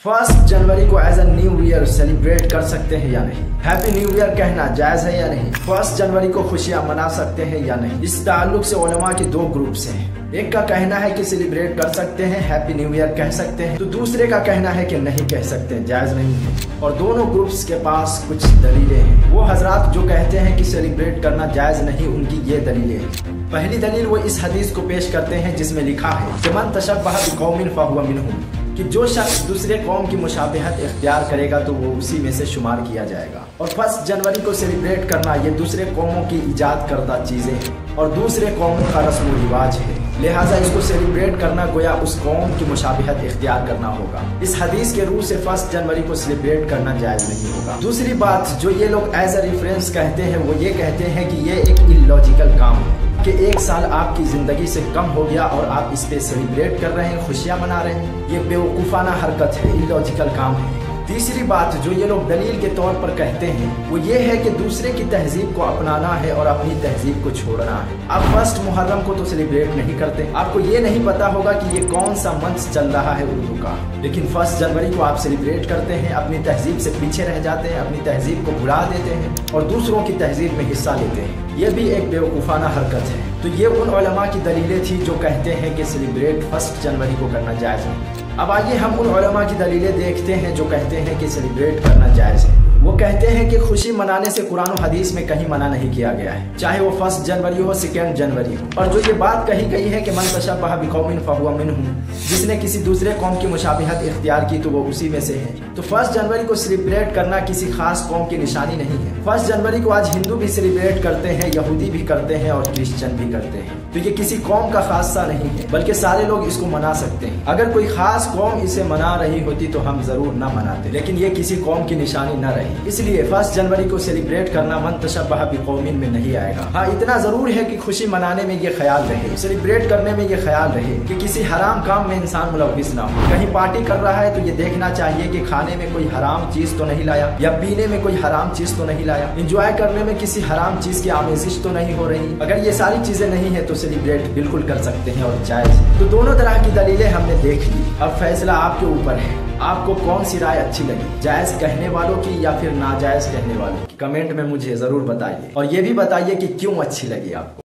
1 जनवरी को as a new year celebrate कर सकते हैं या नहीं? हैप्पी न्यू ईयर कहना जायज है या नहीं? 1 जनवरी को खुशियां मना सकते हैं या नहीं? इस ताल्लुक से उलमा के 2 ग्रुप्स हैं। एक का कहना है कि सेलिब्रेट कर सकते हैं, हैप्पी न्यू ईयर कह सकते हैं, तो दूसरे का कहना है कि नहीं कह सकते, जायज नहीं है। और दोनों ग्रुप्स के पास कुछ दलीलें हैं। वो हजरात जो कहते हैं कि सेलिब्रेट करना जायज नहीं, उनकी ये दलीलें हैं। पहली दलील वो इस हदीस को पेश करते हैं जिसमें लिखा है कि मन तशब्बह बिकौमिन फहुव मिनहुम, कि जो शख्स दूसरे कौम की मुशाबहत इख्तियार करेगा तो वो उसी में से शुमार किया जाएगा। और 1 जनवरी को सेलिब्रेट करना ये दूसरे कौमों की इजाद करदा चीजें हैं और दूसरे कौमों का रस्म व रिवाज है, लिहाजा इसको सेलिब्रेट करना गोया उस कौम की मुशाबहत इख्तियार करना होगा। इस हदीस के रूह से 1 जनवरी को सेलिब्रेट करना जायज नहीं होगा। दूसरी बात जो ये लोग एज अ रेफरेंस कहते हैं वो ये कहते हैं कि ये एक इलॉजिकल काम है कि 1 साल आपकी जिंदगी से कम हो गया और आप इस पे सेलिब्रेट कर रहे हैं, खुशियां मना रहे हैं। ये बेवकूफाना हरकत है, इलॉजिकल काम है। तीसरी बात जो ये लोग दलील के तौर पर कहते हैं वो ये है कि दूसरे की तहजीब को अपनाना है और अपनी तहजीब को छोड़ना है। आप 1 मुहर्रम को तो सेलिब्रेट नहीं करते, आपको ये नहीं पता होगा कि ये कौन सा मंच चल रहा है उर्दू का, लेकिन 1 जनवरी को आप सेलिब्रेट करते हैं, अपनी तहजीब से पीछे रह जाते हैं, अपनी तहजीब को भुला देते हैं और दूसरों की तहजीब में हिस्सा लेते हैं। ये भी एक बेवकूफाना हरकत है। तो ये उन उलमा की दलीलें थी जो कहते हैं कि सेलिब्रेट 1 जनवरी को करना जायज नहीं। अब आइए हम उन उलमा की दलीलें देखते हैं जो कहते हैं कि सेलिब्रेट करना जायज है। वो कहते हैं कि खुशी मनाने से कुरान और हदीस में कहीं मना नहीं किया गया है, चाहे वो 1 जनवरी हो 2 जनवरी हो। और जो ये बात कही गई है कि मन तशब्बह बिकौमिन फहुव मिनहुम, जिसने किसी दूसरे कौम की मुशाबहत इख्तियार की तो वो उसी में से है, तो 1 जनवरी को सेलिब्रेट करना किसी खास कौम की निशानी नहीं है। 1 जनवरी को आज हिंदू भी सेलिब्रेट करते हैं, यहूदी भी करते हैं और क्रिश्चियन भी करते हैं, तो ये किसी कौम का खासा नहीं है, बल्कि सारे लोग इसको मना सकते हैं। अगर कोई खास कौम इसे मना रही होती तो हम जरूर न मनाते, लेकिन ये किसी कौम की निशानी न रही, इसलिए 1 जनवरी को सेलिब्रेट करना मन तशब्बह बिकौमिन में नहीं आएगा। हाँ, इतना जरूर है कि खुशी मनाने में ये ख्याल रहे, सेलिब्रेट करने में ये ख्याल रहे कि किसी हराम काम में इंसान मुलव्विस ना हो। कहीं पार्टी कर रहा है तो ये देखना चाहिए कि खाने में कोई हराम चीज तो नहीं लाया या पीने में कोई हराम चीज तो नहीं लाया, एंजॉय करने में किसी हराम चीज की आमेजिश तो नहीं हो रही। अगर ये सारी चीजें नहीं है तो सेलिब्रेट बिल्कुल कर सकते हैं और जायज है। तो दोनों तरह की दलीलें हमने देख ली, अब फैसला आपके ऊपर है। आपको कौन सी राय अच्छी लगी, जायज कहने वालों की या फिर नाजायज कहने वालों की? कमेंट में मुझे जरूर बताइए और ये भी बताइए कि क्यों अच्छी लगी आपको।